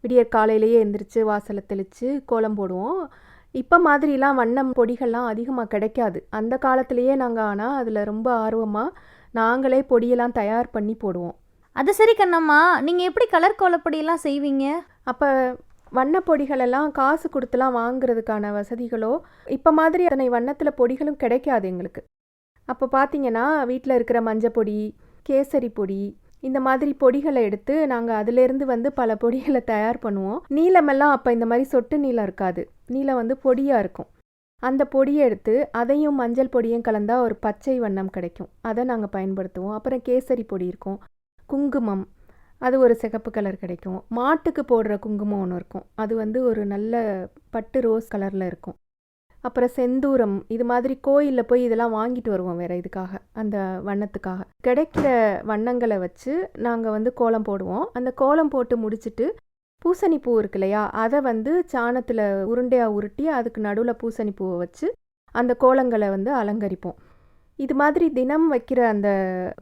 விடியற் காலையிலேயே எந்திரிச்சு வாசலை தெளித்து கோலம் போடுவோம். இப்போ மாதிரிலாம் வண்ணம் பொடிகள்லாம் அதிகமாக கிடைக்காது. அந்த காலத்திலேயே நாங்கள் ஆனால் அதில் ரொம்ப ஆர்வமாக நாங்களே பொடியெல்லாம் தயார் பண்ணி போடுவோம். அது சரி கண்ணம்மா, நீங்கள் எப்படி கலர் கோலப்பொடியெல்லாம் செய்வீங்க? அப்போ வண்ணப்பொடிகளெல்லாம் காசு கொடுத்துலாம் வாங்குறதுக்கான வசதிகளோ இப்போ மாதிரி அத்தனை வண்ணத்தில் பொடிகளும் கிடைக்காது எங்களுக்கு. அப்போ பார்த்தீங்கன்னா, வீட்டில் இருக்கிற மஞ்சப்பொடி, கேசரி பொடி, இந்த மாதிரி பொடிகளை எடுத்து நாங்கள் அதிலேருந்து வந்து பல பொடிகளை தயார் பண்ணுவோம். நீலமெல்லாம் அப்போ இந்த மாதிரி சொட்டு நீலம் இருக்காது, நீலம் வந்து பொடியாக இருக்கும். அந்த பொடியை எடுத்து அதையும் மஞ்சள் பொடியும் கலந்தால் ஒரு பச்சை வண்ணம் கிடைக்கும், அதை நாங்கள் பயன்படுத்துவோம். அப்புறம் கேசரி பொடி இருக்கும், குங்குமம், அது ஒரு சிகப்பு கலர் கிடைக்கும். மாட்டுக்கு போடுற குங்குமம் ஒன்று இருக்கும், அது வந்து ஒரு நல்ல பட்டு ரோஸ் கலரில் இருக்கும். அப்புறம் செந்தூரம், இது மாதிரி கோயிலில் போய் இதெல்லாம் வாங்கிட்டு வருவோம் வேறு இதுக்காக, அந்த வண்ணத்துக்காக. கிடைக்கிற வண்ணங்களை வச்சு நாங்கள் வந்து கோலம் போடுவோம். அந்த கோலம் போட்டு முடிச்சுட்டு பூசணி பூ இருக்கு இல்லையா, அதை வந்து சாணத்தில் உருண்டையாக உருட்டி அதுக்கு நடுவில் பூசணி பூவை வச்சு அந்த கோலங்களை வந்து அலங்கரிப்போம். இது மாதிரி தினம் வைக்கிற அந்த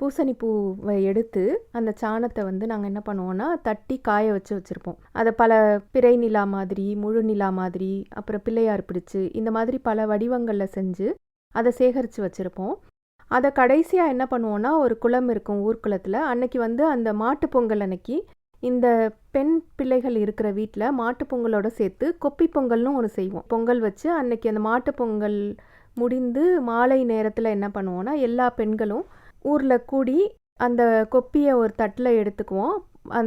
பூசணி பூவை எடுத்து அந்த சாணத்தை வந்து நாங்கள் என்ன பண்ணுவோன்னா தட்டி காய வச்சுருப்போம். அதை பல பிறை நிலா மாதிரி, முழு நிலா மாதிரி, அப்புறம் பிள்ளையார் பிடிச்சு, இந்த மாதிரி பல வடிவங்களில் செஞ்சு அதை சேகரித்து வச்சுருப்போம். அதை கடைசியாக என்ன பண்ணுவோன்னா, ஒரு குளம் இருக்கும் ஊர்க்குளத்தில், அன்னைக்கு வந்து அந்த மாட்டுப்பொங்கல் அன்னைக்கு இந்த பெண் பிள்ளைகள் இருக்கிற வீட்டில் மாட்டுப்பொங்கலோடு சேர்த்து கொப்பி பொங்கல்னு ஒன்று செய்வோம். பொங்கல் வச்சு அன்னைக்கு அந்த மாட்டுப்பொங்கல் முடிந்து மாலை நேரத்தில் என்ன பண்ணுவோன்னா, எல்லா பெண்களும் ஊரில் கூடி அந்த கொப்பியை ஒரு தட்டில் எடுத்துக்குவோம்.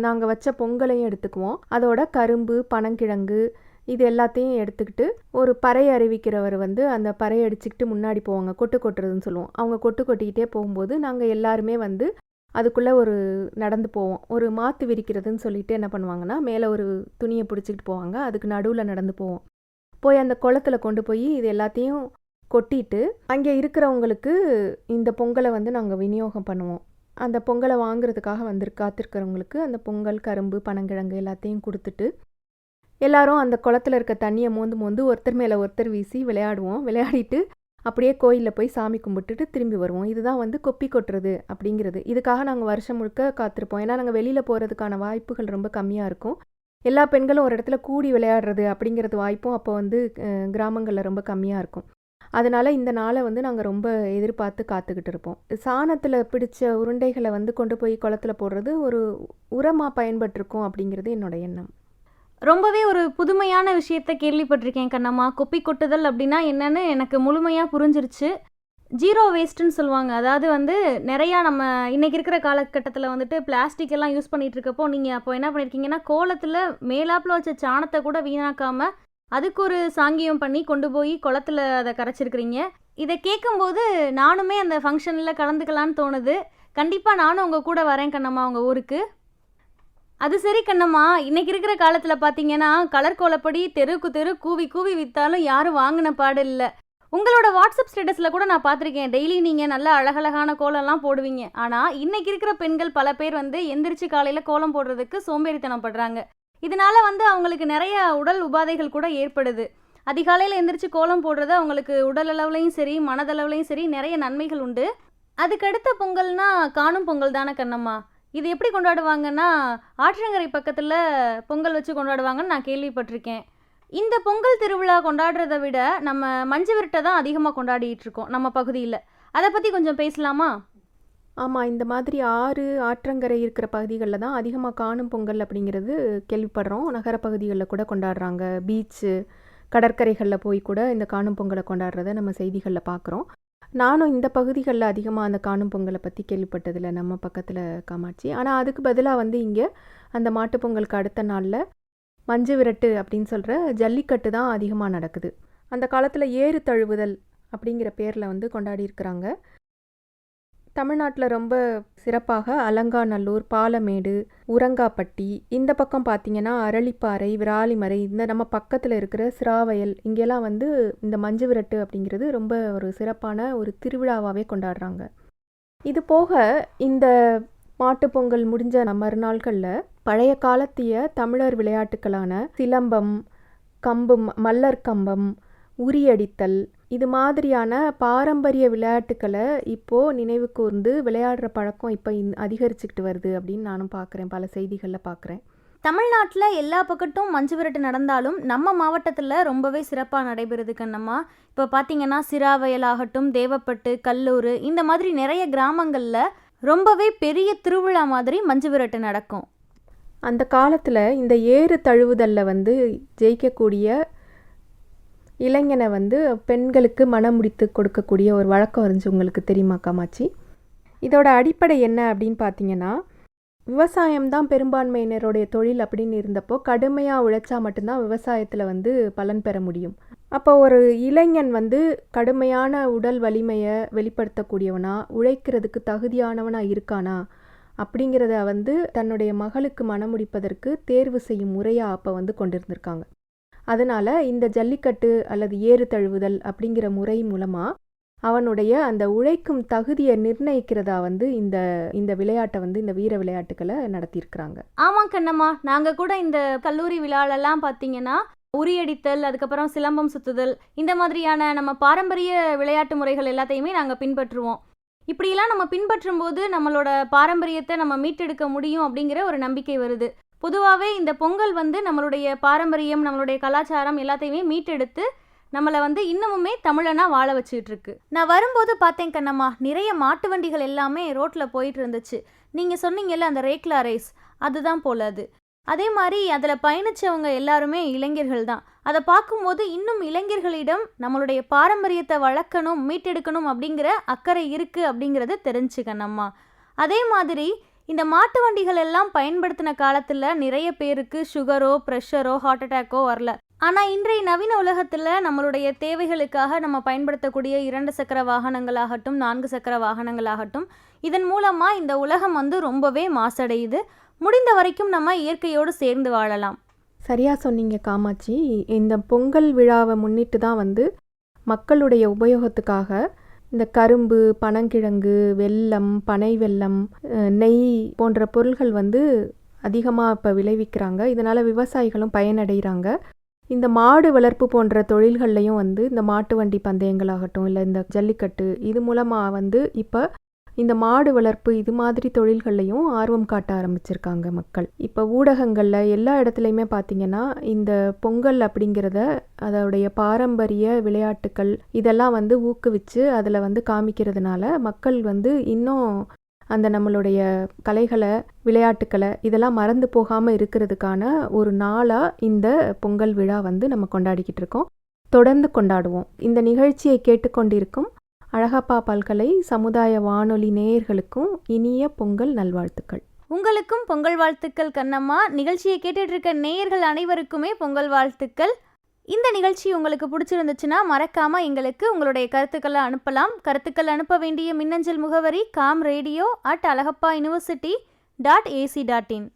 நாங்கள் வச்ச பொங்கலையும் எடுத்துக்குவோம். அதோட கரும்பு, பனங்கிழங்கு இது எல்லாத்தையும் எடுத்துக்கிட்டு ஒரு பறை அறிவிக்கிறவர் வந்து அந்த பறை அடிச்சுக்கிட்டு முன்னாடி போவாங்க, கொட்டு கொட்டுறதுன்னு சொல்லுவோம். அவங்க கொட்டு கொட்டிக்கிட்டே போகும்போது நாங்கள் எல்லாருமே வந்து அதுக்குள்ளே ஒரு நடந்து போவோம். ஒரு மாற்று விரிக்கிறதுன்னு சொல்லிட்டு என்ன பண்ணுவாங்கன்னா, மேலே ஒரு துணியை பிடிச்சிக்கிட்டு போவாங்க, அதுக்கு நடுவில் நடந்து போவோம். போய் அந்த குளத்தில் கொண்டு போய் இது எல்லாத்தையும் கொட்டிட்டு அங்கே இருக்கிறவங்களுக்கு இந்த பொங்கலை வந்து நாங்கள் விநியோகம் பண்ணுவோம். அந்த பொங்கலை வாங்குறதுக்காக காத்திருக்கிறவங்களுக்கு அந்த பொங்கல், கரும்பு, பனங்கிழங்கு எல்லாத்தையும் கொடுத்துட்டு எல்லாரும் அந்த குளத்தில் இருக்க தண்ணியை மோந்து ஒருத்தர் மேலே ஒருத்தர் வீசி விளையாடுவோம். விளையாடிட்டு அப்படியே கோயிலில் போய் சாமி கும்பிட்டுட்டு திரும்பி வருவோம். இதுதான் வந்து கொப்பி கொட்டுறது அப்படிங்கிறது. இதுக்காக நாங்கள் வருஷம் முழுக்க காத்திருப்போம். ஏன்னா நாங்கள் வெளியில் போகிறதுக்கான வாய்ப்புகள் ரொம்ப கம்மியாக இருக்கும். எல்லா பெண்களும் ஒரு இடத்துல கூடி விளையாடுறது அப்படிங்கிறது வாய்ப்பும் அப்போ வந்து கிராமங்களில் ரொம்ப கம்மியாக இருக்கும். அதனால இந்த நாளை வந்து நாங்கள் ரொம்ப எதிர்பார்த்து காத்துக்கிட்டு இருப்போம். சாணத்தில் பிடிச்ச உருண்டைகளை வந்து கொண்டு போய் குளத்துல போடுறது ஒரு உரமாக பயன்பட்டிருக்கும் அப்படிங்கிறது என்னோட எண்ணம். ரொம்பவே ஒரு புதுமையான விஷயத்த கேள்விப்பட்டிருக்கேன் கண்ணம்மா. குப்பை கொட்டுதல் அப்படின்னா என்னன்னு எனக்கு முழுமையாக புரிஞ்சிருச்சு. ஜீரோ வேஸ்ட்டுன்னு சொல்லுவாங்க. அதாவது வந்து நிறையா நம்ம இன்றைக்கி இருக்கிற காலகட்டத்தில் வந்துட்டு பிளாஸ்டிக் எல்லாம் யூஸ் பண்ணிகிட்டு இருக்கப்போ நீங்கள் அப்போ என்ன பண்ணியிருக்கீங்கன்னா கோலத்தில் மேலாப்பில் வச்ச சாணத்தை கூட வீணாக்காமல் அதுக்கு ஒரு சாங்கியம் பண்ணி கொண்டு போய் குளத்துல அதை கரைச்சிருக்கிறீங்க. இதை கேட்கும்போது நானுமே அந்த ஃபங்க்ஷனில் கலந்துக்கலான்னு தோணுது. கண்டிப்பாக நானும் உங்கள் கூட வரேன் கண்ணம்மா உங்கள் ஊருக்கு. அது சரி கண்ணம்மா, இன்றைக்கி இருக்கிற காலத்தில் பார்த்தீங்கன்னா கலர் கோலப்படி தெருக்கு தெரு கூவி கூவி விற்றாலும் யாரும் வாங்கின பாடு இல்லை. உங்களோட வாட்ஸ்அப் ஸ்டேட்டஸில் கூட நான் பார்த்துருக்கேன். டெய்லி நீங்கள் நல்ல அழகழகான கோலம்லாம் போடுவீங்க. ஆனால் இன்றைக்கி இருக்கிற பெண்கள் பல பேர் வந்து எந்திரிச்சு காலையில் கோலம் போடுறதுக்கு சோம்பேறித்தனம் படுறாங்க. இதனால வந்து அவங்களுக்கு நிறைய உடல் உபாதைகள் கூட ஏற்படுது. அதிகாலையில் எந்திரிச்சு கோலம் போடுறது அவங்களுக்கு உடல் அளவுலையும் சரி மனதளவுலையும் சரி நிறைய நன்மைகள் உண்டு. அதுக்கடுத்த பொங்கல்னா காணும் பொங்கல் தானே கண்ணம்மா. இது எப்படி கொண்டாடுவாங்கன்னா ஆற்றங்கரை பக்கத்தில் பொங்கல் வச்சு கொண்டாடுவாங்கன்னு நான் கேள்விப்பட்டிருக்கேன். இந்த பொங்கல் திருவிழா கொண்டாடுறதை விட நம்ம மஞ்சு விரட்டை தான் அதிகமாக கொண்டாடிட்டு இருக்கோம் நம்ம பகுதியில். அதை பற்றி கொஞ்சம் பேசலாமா? ஆமாம், இந்த மாதிரி ஆற்றங்கரை இருக்கிற பகுதிகளில் தான் அதிகமாக காணும் பொங்கல் அப்படிங்கிறது கேள்விப்படுறோம். நகர பகுதிகளில் கூட கொண்டாடுறாங்க. பீச்சு கடற்கரைகளில் போய் கூட இந்த காணும் பொங்கலை கொண்டாடுறத நம்ம செய்திகளில் பார்க்குறோம். நானும் இந்த பகுதிகளில் அதிகமாக அந்த காணும் பொங்கலை பற்றி கேள்விப்பட்டதில்லை நம்ம பக்கத்தில் காமாட்சி. ஆனால் அதுக்கு பதிலாக வந்து இங்கே அந்த மாட்டுப் பொங்கலுக்கு அடுத்த நாளில் மஞ்சு விரட்டு அப்படின்னு சொல்கிற ஜல்லிக்கட்டு தான் அதிகமாக நடக்குது. அந்த காலத்தில் ஏறு தழுவுதல் அப்படிங்கிற பேரில் வந்து கொண்டாடி இருக்கிறாங்க. தமிழ்நாட்டில் ரொம்ப சிறப்பாக அலங்காநல்லூர், பாலமேடு, உரங்காப்பட்டி, இந்த பக்கம் பார்த்திங்கன்னா அரளிப்பாறை, விராலிமறை, இந்த நம்ம பக்கத்தில் இருக்கிற சிராவயல், இங்கெல்லாம் வந்து இந்த மஞ்சு விரட்டு அப்படிங்கிறது ரொம்ப ஒரு சிறப்பான ஒரு திருவிழாவாகவே கொண்டாடுறாங்க. இது போக இந்த மாட்டுப்பொங்கல் முடிஞ்ச மறுநாள்களில் பழைய காலத்திய தமிழர் விளையாட்டுக்களான சிலம்பம், கம்பம், மல்லர் கம்பம், உரியடித்தல், இது மாதிரியான பாரம்பரிய விளையாட்டுக்களை இப்போது நினைவு கூர்ந்து விளையாடுற பழக்கம் இப்போ அதிகரிச்சுக்கிட்டு வருது அப்படின்னு நானும் பார்க்குறேன், பல செய்திகளில் பார்க்குறேன். தமிழ்நாட்டில் எல்லா பக்கட்டும் மஞ்சு விரட்டு நடந்தாலும் நம்ம மாவட்டத்தில் ரொம்பவே சிறப்பாக நடைபெறுது கண்ணம்மா. இப்போ பார்த்தீங்கன்னா சிராவயல் ஆகட்டும், தேவப்பட்டு, கல்லூர், இந்த மாதிரி நிறைய கிராமங்களில் ரொம்பவே பெரிய திருவிழா மாதிரி மஞ்சு விரட்டு நடக்கும். அந்த காலத்தில் இந்த ஏறு தழுவுதலில் வந்து ஜெயிக்கக்கூடிய இளைஞனை வந்து பெண்களுக்கு மனம் முடித்து கொடுக்கக்கூடிய ஒரு வழக்கம் இருந்துச்சு. உங்களுக்கு தெரியுமா காமாட்சி? இதோட அடிப்படை என்ன அப்படின்னு பார்த்தீங்கன்னா, விவசாயம்தான் பெரும்பான்மையினருடைய தொழில் அப்படின்னு இருந்தப்போ கடுமையாக உழைச்சா மட்டும்தான் விவசாயத்தில் வந்து பலன் பெற முடியும். அப்போ ஒரு இளைஞன் வந்து கடுமையான உடல் வலிமையை வெளிப்படுத்தக்கூடியவனா, உழைக்கிறதுக்கு தகுதியானவனா இருக்கானா அப்படிங்கிறத வந்து தன்னுடைய மகளுக்கு மணமுடிப்பதற்கு தேர்வு செய்யும் முறையாக அப்போ வந்து கொண்டிருந்திருக்காங்க. அதனால் இந்த ஜல்லிக்கட்டு அல்லது ஏறு தழுவுதல் அப்படிங்கிற முறை மூலமாக அவனுடைய அந்த உழைக்கும் தகுதியை நிர்ணயிக்கிறதா வந்து இந்த விளையாட்டை வந்து இந்த வீர விளையாட்டுக்களை நடத்தியிருக்கிறாங்க. ஆமாம் கண்ணம்மா, நாங்கள் கூட இந்த கல்லூரி விழாலெல்லாம் பார்த்தீங்கன்னா உரியடித்தல், அதுக்கப்புறம் சிலம்பம் சுத்துதல், இந்த மாதிரியான நம்ம பாரம்பரிய விளையாட்டு முறைகள் எல்லாத்தையுமே நாங்கள் பின்பற்றுவோம். இப்படியெல்லாம் நம்ம பின்பற்றும் போது நம்மளோட பாரம்பரியத்தை நம்ம மீட்டெடுக்க முடியும் அப்படிங்கிற ஒரு நம்பிக்கை வருது. பொதுவாகவே இந்த பொங்கல் வந்து நம்மளுடைய பாரம்பரியம், நம்மளுடைய கலாச்சாரம் எல்லாத்தையுமே மீட்டெடுத்து நம்மளை வந்து இன்னமுமே தமிழனா வாழ வச்சுட்டு இருக்கு. நான் வரும்போது பார்த்தேன் கண்ணம்மா, நிறைய மாட்டு வண்டிகள் எல்லாமே ரோட்டில் போயிட்டு இருந்துச்சு. நீங்கள் சொன்னீங்கல்ல அந்த ரேக்லா ரேஸ், அதுதான் போல அது. அதே மாதிரி அதில் பயணித்தவங்க எல்லாருமே இளைஞர்கள் தான். அதை பார்க்கும்போது இன்னும் இளைஞர்களிடம் நம்மளுடைய பாரம்பரியத்தை வளர்க்கணும், மீட்டெடுக்கணும் அப்படிங்கிற அக்கறை இருக்குது அப்படிங்கிறது தெரிஞ்சு கண்ணம்மா. அதே மாதிரி இந்த மாட்டு வண்டிகள் எல்லாம் பயன்படுத்தின காலத்தில் நிறைய பேருக்கு சுகரோ ப்ரெஷரோ ஹார்ட் அட்டாக்கோ வரல. ஆனால் இன்றைய நவீன உலகத்தில் நம்மளுடைய தேவைகளுக்காக நம்ம பயன்படுத்தக்கூடிய 2 சக்கர வாகனங்களாகட்டும் 4 சக்கர வாகனங்களாகட்டும், இதன் மூலமாக இந்த உலகம் வந்து ரொம்பவே மாசடையுது. முடிந்த வரைக்கும் நம்ம இயற்கையோடு சேர்ந்து வாழலாம். சரியாக சொன்னீங்க காமாட்சி. இந்த பொங்கல் விழாவை முன்னிட்டு தான் வந்து மக்களுடைய உபயோகத்துக்காக இந்த கரும்பு, பனங்கிழங்கு, வெல்லம், பனை வெல்லம், நெய் போன்ற பொருள்கள் வந்து அதிகமாக இப்போ விளைவிக்கிறாங்க. இதனால் விவசாயிகளும் பயனடைகிறாங்க. இந்த மாடு வளர்ப்பு போன்ற தொழில்கள்லையும் வந்து இந்த மாட்டு வண்டி பந்தயங்களாகட்டும் இல்லை இந்த ஜல்லிக்கட்டு, இது மூலமாக வந்து இப்போ இந்த மாடு வளர்ப்பு இது மாதிரி தொழில்கள்லையும் ஆர்வம் காட்ட ஆரம்பிச்சிருக்காங்க மக்கள். இப்போ ஊடகங்களில் எல்லா இடத்துலையுமே பார்த்திங்கன்னா இந்த பொங்கல் அப்படிங்கிறத அதோடைய பாரம்பரிய விளையாட்டுக்கள் இதெல்லாம் வந்து ஊக்குவிச்சு அதில் வந்து காமிக்கிறதுனால மக்கள் வந்து இன்னும் அந்த நம்மளுடைய கலைகளை விளையாட்டுக்களை இதெல்லாம் மறந்து போகாமல் இருக்கிறதுக்கான ஒரு நாளாக இந்த பொங்கல் விழா வந்து நம்ம கொண்டாடிக்கிட்டு இருக்கோம். தொடர்ந்து கொண்டாடுவோம். இந்த நிகழ்ச்சியை கேட்டுக்கொண்டிருக்கும் அழகப்பா பல்கலை சமுதாய வானொலி நேயர்களுக்கும் இனிய பொங்கல் நல்வாழ்த்துக்கள். உங்களுக்கும் பொங்கல் வாழ்த்துக்கள் கண்ணம்மா. நிகழ்ச்சியை கேட்டுட்டு இருக்க நேயர்கள் அனைவருக்குமே பொங்கல் வாழ்த்துக்கள். இந்த நிகழ்ச்சி உங்களுக்கு பிடிச்சிருந்துச்சுன்னா மறக்காம எங்களுக்கு உங்களுடைய கருத்துக்களை அனுப்பலாம். கருத்துக்கள் அனுப்ப வேண்டிய மின்னஞ்சல் முகவரி comradio@alagappauniversity.ac.in.